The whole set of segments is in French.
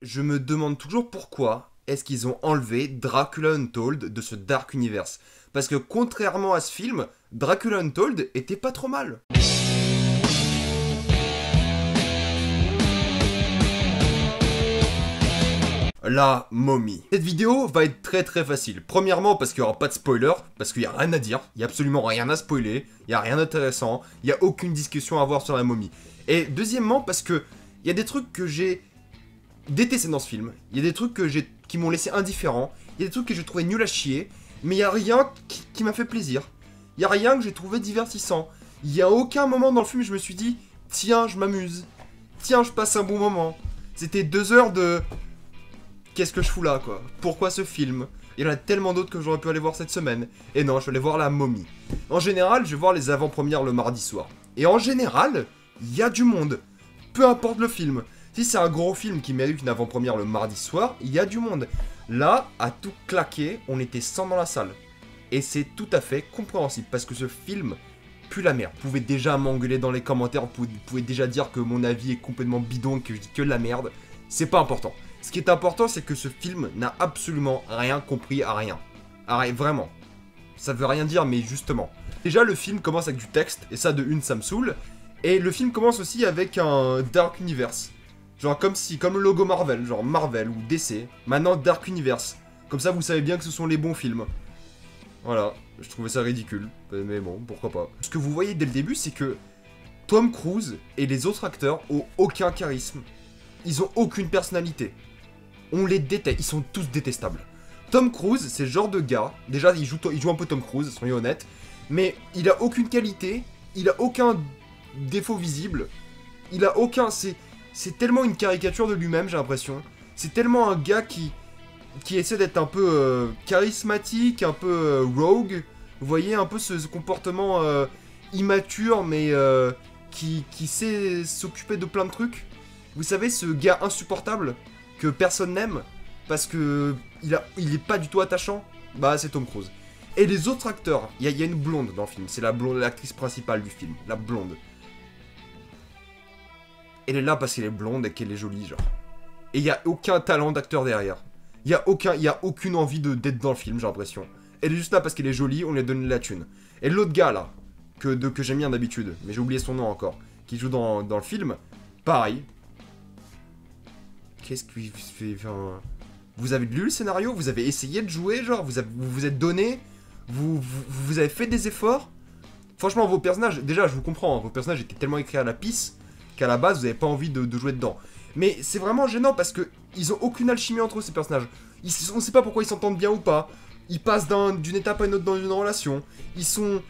Je me demande toujours pourquoi est-ce qu'ils ont enlevé Dracula Untold de ce Dark Universe. Parce que contrairement à ce film, Dracula Untold était pas trop mal. La momie. Cette vidéo va être très facile. Premièrement parce qu'il n'y aura pas de spoiler, parce qu'il n'y a rien à dire, il n'y a absolument rien à spoiler, il n'y a rien d'intéressant, il n'y a aucune discussion à avoir sur la momie. Et deuxièmement parce que il y a des trucs que j'ai détesté dans ce film, il y a des trucs qui m'ont laissé indifférent, il y a des trucs que j'ai trouvé nuls à chier, mais il n'y a rien qui m'a fait plaisir. Il n'y a rien que j'ai trouvé divertissant. Il n'y a aucun moment dans le film où je me suis dit « Tiens, je m'amuse. Tiens, je passe un bon moment. » C'était 2 heures de... Qu'est-ce que je fous là, quoi? Pourquoi ce film? Il y en a tellement d'autres que j'aurais pu aller voir cette semaine. Et non, je vais aller voir La Momie. En général, je vais voir les avant-premières le mardi soir. Et en général, il y a du monde. Peu importe le film. Si c'est un gros film qui mérite une avant-première le mardi soir, il y a du monde. Là, à tout claquer, on était 100 dans la salle. Et c'est tout à fait compréhensible, parce que ce film pue la merde. Vous pouvez déjà m'engueuler dans les commentaires, vous pouvez déjà dire que mon avis est complètement bidon, que je dis que de la merde. C'est pas important. Ce qui est important, c'est que ce film n'a absolument rien compris à rien. Vraiment. Ça veut rien dire, mais justement. Déjà, le film commence avec du texte, et ça, de une, ça me saoule. Et le film commence aussi avec un Dark Universe. Genre comme le logo Marvel, genre Marvel ou DC. Maintenant, Dark Universe. Comme ça, vous savez bien que ce sont les bons films. Voilà, je trouvais ça ridicule. Mais bon, pourquoi pas. Ce que vous voyez dès le début, c'est que Tom Cruise et les autres acteurs ont aucun charisme. Ils ont aucune personnalité. On les déteste, ils sont tous détestables. Tom Cruise, c'est le genre de gars, déjà il joue un peu Tom Cruise, soyons honnêtes, mais il a aucune qualité, il a aucun défaut visible, il a aucun... C'est tellement une caricature de lui-même, j'ai l'impression. C'est tellement un gars qui essaie d'être un peu charismatique, un peu rogue, vous voyez, un peu ce comportement immature, mais qui sait s'occuper de plein de trucs. Vous savez, ce gars insupportable que personne n'aime parce que il est pas du tout attachant, bah c'est Tom Cruise. Et les autres acteurs, il y a une blonde dans le film, c'est la blonde, l'actrice principale du film, la blonde. Elle est là parce qu'elle est blonde et qu'elle est jolie, genre. Et il y a aucun talent d'acteur derrière. Il y a aucune envie d'être dans le film, j'ai l'impression. Elle est juste là parce qu'elle est jolie, on lui a donné de la thune. Et l'autre gars là, que j'aime bien d'habitude, mais j'ai oublié son nom encore, qui joue dans le film, pareil. Qu'est-ce qu'il fait, enfin... Vous avez lu le scénario? Vous avez essayé de jouer, genre? Vous vous êtes donné? Vous avez fait des efforts? Franchement, vos personnages... Déjà, je vous comprends, hein, vos personnages étaient tellement écrits à la pisse qu'à la base, vous n'avez pas envie de jouer dedans. Mais c'est vraiment gênant parce que ils ont aucune alchimie entre eux, ces personnages. On ne sait pas pourquoi ils s'entendent bien ou pas. Ils passent d'une étape à une autre dans une relation. Ils sont...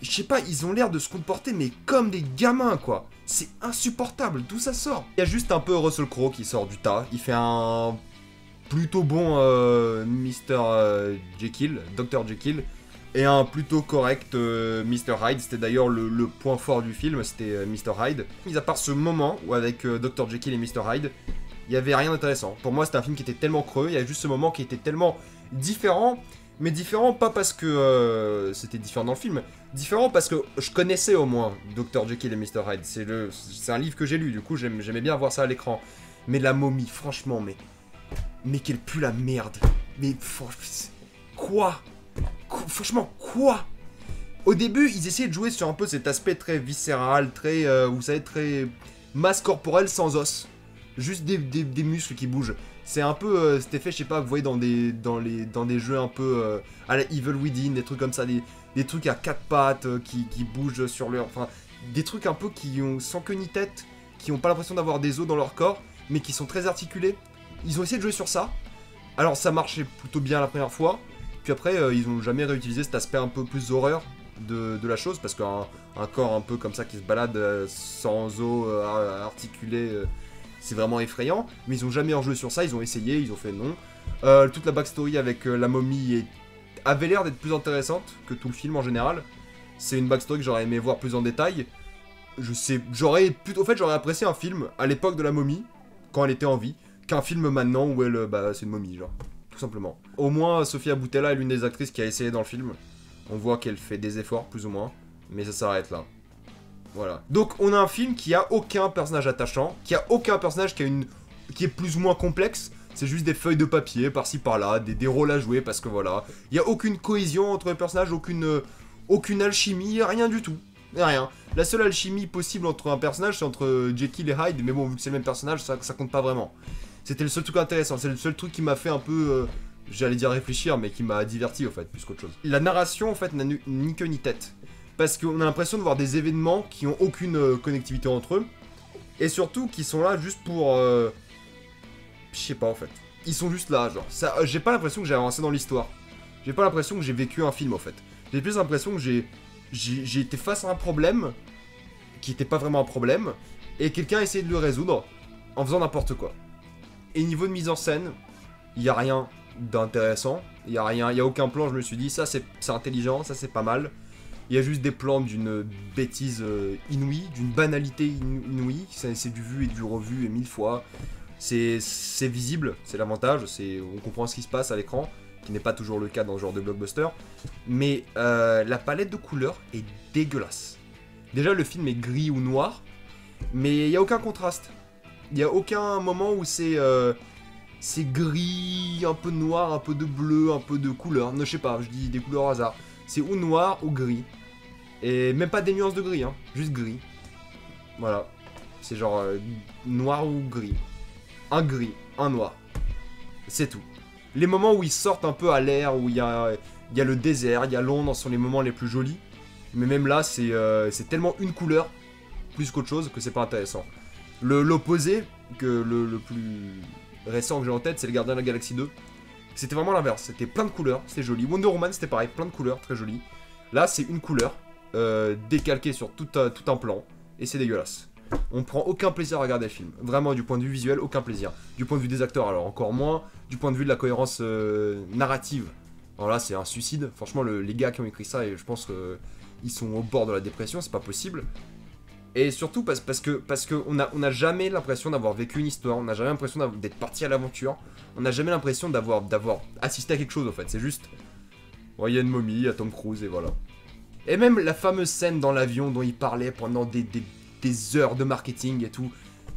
Je sais pas, ils ont l'air de se comporter, mais comme des gamins, quoi. C'est insupportable, d'où ça sort? Il y a juste un peu Russell Crowe qui sort du tas. Il fait un plutôt bon Mr. Jekyll, Dr. Jekyll, et un plutôt correct Mr. Hyde. C'était d'ailleurs le point fort du film, c'était Mr. Hyde. Mis à part ce moment où avec Dr. Jekyll et Mr. Hyde, il n'y avait rien d'intéressant. Pour moi, c'était un film qui était tellement creux, il y avait juste ce moment qui était tellement différent. Mais différent pas parce que c'était différent dans le film, différent parce que je connaissais au moins Dr. Jekyll et Mr. Hyde. C'est un livre que j'ai lu, du coup j'aimais bien voir ça à l'écran. Mais la momie, franchement, mais qu'elle pue la merde. Mais quoi? Franchement, quoi? Au début, ils essayaient de jouer sur un peu cet aspect très viscéral, très, vous savez, très masse corporelle sans os. Juste des muscles qui bougent. C'est un peu cet effet, je sais pas, vous voyez dans des jeux un peu à la Evil Within, des trucs comme ça, des trucs à 4 pattes qui bougent sur leur... Enfin, des trucs un peu qui ont sans queue ni tête, qui ont pas l'impression d'avoir des os dans leur corps, mais qui sont très articulés. Ils ont essayé de jouer sur ça. Alors ça marchait plutôt bien la première fois, puis après ils ont jamais réutilisé cet aspect un peu plus horreur de la chose, parce qu'un corps un peu comme ça qui se balade sans os articulé... c'est vraiment effrayant, mais ils ont jamais rejoué sur ça, ils ont essayé, ils ont fait non. Toute la backstory avec la momie avait l'air d'être plus intéressante que tout le film en général. C'est une backstory que j'aurais aimé voir plus en détail. J'aurais apprécié un film à l'époque de la momie, quand elle était en vie, qu'un film maintenant où c'est une momie, genre, tout simplement. Au moins, Sofia Boutella est l'une des actrices qui a essayé dans le film. On voit qu'elle fait des efforts, plus ou moins, mais ça s'arrête là. Voilà. Donc on a un film qui a aucun personnage attachant, qui a aucun personnage qui a une qui est plus ou moins complexe. C'est juste des feuilles de papier par-ci par-là, des rôles à jouer parce que voilà. Il n'y a aucune cohésion entre les personnages, aucune alchimie, rien du tout. Rien. La seule alchimie possible entre un personnage, c'est entre Jekyll et Hyde, mais bon, vu que c'est le même personnage, ça compte pas vraiment. C'était le seul truc intéressant, c'est le seul truc qui m'a fait un peu, j'allais dire réfléchir, mais qui m'a diverti, au fait, plus qu'autre chose. La narration, en fait, n'a ni queue ni tête. Parce qu'on a l'impression de voir des événements qui ont aucune connectivité entre eux, et surtout qui sont là juste pour... je sais pas, en fait. Ils sont juste là, genre. J'ai pas l'impression que j'ai avancé dans l'histoire. J'ai pas l'impression que j'ai vécu un film, en fait. J'ai plus l'impression que j'ai été face à un problème qui était pas vraiment un problème, et quelqu'un a essayé de le résoudre en faisant n'importe quoi. Et niveau de mise en scène, il y a rien d'intéressant, il y a aucun plan, je me suis dit, ça c'est intelligent, ça c'est pas mal. Il y a juste des plans d'une bêtise inouïe, d'une banalité inouïe, c'est du vu et du revu et 1000 fois. C'est visible, c'est l'avantage, on comprend ce qui se passe à l'écran, qui n'est pas toujours le cas dans ce genre de blockbuster. Mais la palette de couleurs est dégueulasse. Déjà, le film est gris ou noir, mais il n'y a aucun contraste. Il n'y a aucun moment où c'est gris, un peu noir, un peu de bleu, un peu de couleur. Non, je sais pas, je dis des couleurs au hasard. C'est ou noir ou gris. Et même pas des nuances de gris, hein, juste gris. Voilà. C'est genre noir ou gris. Un gris, un noir. C'est tout. Les moments où ils sortent un peu à l'air, où il y a le désert, il y a Londres, sont les moments les plus jolis. Mais même là, c'est tellement une couleur, plus qu'autre chose, que c'est pas intéressant. L'opposé, que le plus récent que j'ai en tête, c'est le Gardien de la Galaxie 2. C'était vraiment l'inverse, c'était plein de couleurs, c'était joli. Wonder Woman, c'était pareil, plein de couleurs, très joli. Là, c'est une couleur, décalquée sur tout un plan, et c'est dégueulasse. On prend aucun plaisir à regarder le film. Vraiment, du point de vue visuel, aucun plaisir. Du point de vue des acteurs, alors encore moins. Du point de vue de la cohérence narrative, alors là, c'est un suicide. Franchement, les gars qui ont écrit ça, et je pense qu'ils sont au bord de la dépression, c'est pas possible. Et surtout parce que on a jamais l'impression d'avoir vécu une histoire, on n'a jamais l'impression d'être parti à l'aventure, on n'a jamais l'impression d'avoir assisté à quelque chose, en fait. C'est juste, il y a une momie, il y a Tom Cruise, et voilà. Et même la fameuse scène dans l'avion dont il parlait pendant des heures de marketing et tout,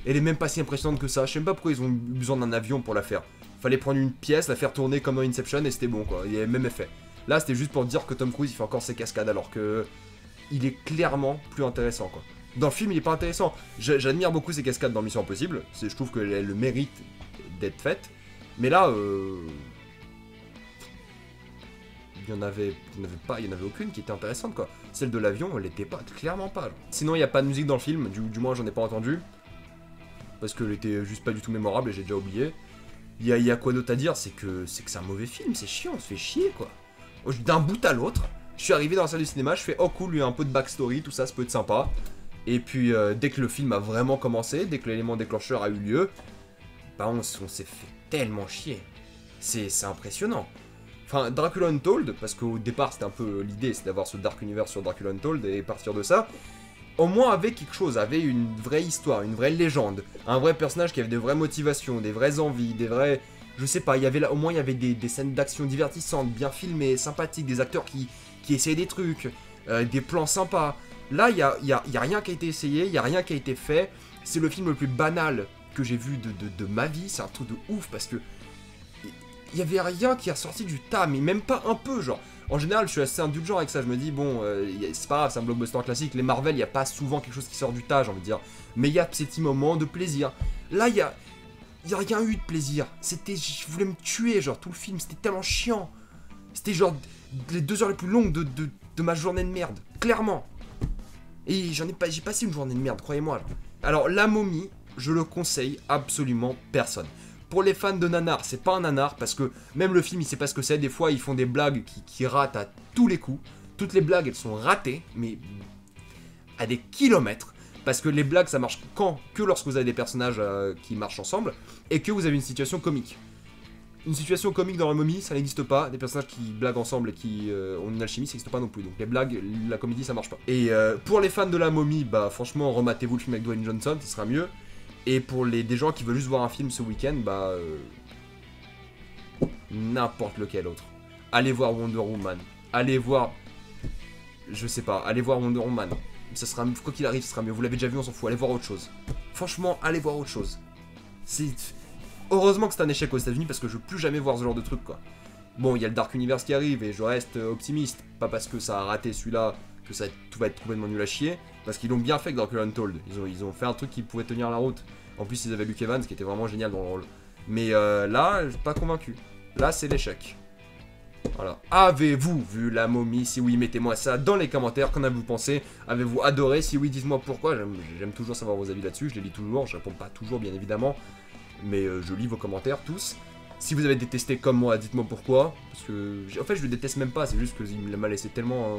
elle est même pas si impressionnante que ça. Je sais même pas pourquoi ils ont eu besoin d'un avion pour la faire. Fallait prendre une pièce, la faire tourner comme dans Inception et c'était bon, quoi. Il y avait le même effet. Là, c'était juste pour dire que Tom Cruise il fait encore ses cascades alors que il est clairement plus intéressant, quoi. Dans le film, il est pas intéressant. J'admire beaucoup ses cascades dans Mission Impossible. Je trouve qu'elle le mérite d'être faite. Mais là, il y en avait aucune qui était intéressante, quoi. Celle de l'avion, elle était pas, clairement pas. Genre. Sinon, il n'y a pas de musique dans le film, du moins j'en ai pas entendu. Parce qu'elle était juste pas du tout mémorable et j'ai déjà oublié. Il y a quoi d'autre à dire, c'est que c'est un mauvais film, c'est chiant, on se fait chier, quoi. D'un bout à l'autre, je suis arrivé dans la salle du cinéma, je fais oh cool, il y a un peu de backstory, tout ça, ça peut être sympa. Et puis dès que le film a vraiment commencé, dès que l'élément déclencheur a eu lieu, bah on s'est fait tellement chier. C'est impressionnant. Enfin, Dracula Untold, parce qu'au départ c'était un peu l'idée, c'est d'avoir ce Dark Universe sur Dracula Untold et partir de ça, au moins avait quelque chose, avait une vraie histoire, une vraie légende, un vrai personnage qui avait des vraies motivations, des vraies envies, des vrais... Je sais pas, au moins il y avait des scènes d'action divertissantes, bien filmées, sympathiques, des acteurs qui essayaient des trucs, des plans sympas. Là, il y a rien qui a été essayé, il y a rien qui a été fait. C'est le film le plus banal que j'ai vu de ma vie, c'est un truc de ouf parce que il y avait rien qui est ressorti du tas, mais même pas un peu, genre. En général, je suis assez indulgent avec ça, je me dis, bon, c'est pas grave, c'est un blockbuster classique, les Marvel, il y a pas souvent quelque chose qui sort du tas, j'ai envie de dire. Mais il y a ces petits moments de plaisir. Là, il y a rien eu de plaisir. Je voulais me tuer, genre, tout le film, c'était tellement chiant. C'était genre les 2 heures les plus longues de ma journée de merde, clairement. Et j'ai passé une journée de merde, croyez-moi. Alors, La Momie, je le conseille absolument personne. Pour les fans de nanar, c'est pas un nanar, parce que même le film, il sait pas ce que c'est. Des fois, ils font des blagues qui ratent à tous les coups. Toutes les blagues, elles sont ratées, mais à des kilomètres. Parce que les blagues, ça marche que lorsque vous avez des personnages qui marchent ensemble, et que vous avez une situation comique. Une situation comique dans La Momie, ça n'existe pas. Des personnages qui blaguent ensemble et qui ont une alchimie, ça n'existe pas non plus. Donc les blagues, la comédie, ça marche pas. Et pour les fans de La Momie, bah franchement, rematez-vous le film avec Dwayne Johnson, ce sera mieux. Et pour des gens qui veulent juste voir un film ce week-end, bah... n'importe lequel autre. Allez voir Wonder Woman. Allez voir... Je sais pas, allez voir Wonder Woman. Ça sera, quoi qu'il arrive, ce sera mieux. Vous l'avez déjà vu, on s'en fout. Allez voir autre chose. Franchement, allez voir autre chose. heureusement que c'est un échec aux États-Unis parce que je veux plus jamais voir ce genre de truc, quoi. Bon, il y a le Dark Universe qui arrive et je reste optimiste, pas parce que ça a raté celui-là que tout va être complètement nul à chier, parce qu'ils l'ont bien fait avec Dracula Untold. Ils ont fait un truc qui pouvait tenir la route. En plus, ils avaient Luke Evans qui était vraiment génial dans le rôle. Mais là, je suis pas convaincu. Là, c'est l'échec. Voilà. Avez-vous vu la momie? Si oui, mettez-moi ça dans les commentaires. Qu'en avez-vous pensé? Avez-vous adoré? Si oui, dites-moi pourquoi. J'aime toujours savoir vos avis là-dessus. Je les lis toujours. Je réponds pas toujours, bien évidemment. Mais je lis vos commentaires tous. Si vous avez détesté comme moi, dites-moi pourquoi. Parce que, en fait, je le déteste même pas. C'est juste qu'il m'a laissé tellement...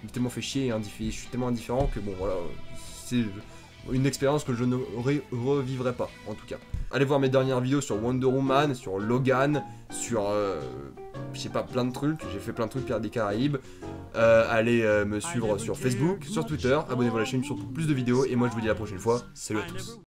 il m'a tellement fait chier. Je suis tellement indifférent que bon, voilà. C'est une expérience que je ne revivrai pas, en tout cas. Allez voir mes dernières vidéos sur Wonder Woman, sur Logan, sur... je sais pas, plein de trucs. J'ai fait plein de trucs, Pirates des Caraïbes. Allez me suivre sur Facebook, sur Twitter. Abonnez-vous à la chaîne pour plus de vidéos. Et moi, je vous dis à la prochaine fois. Salut à tous.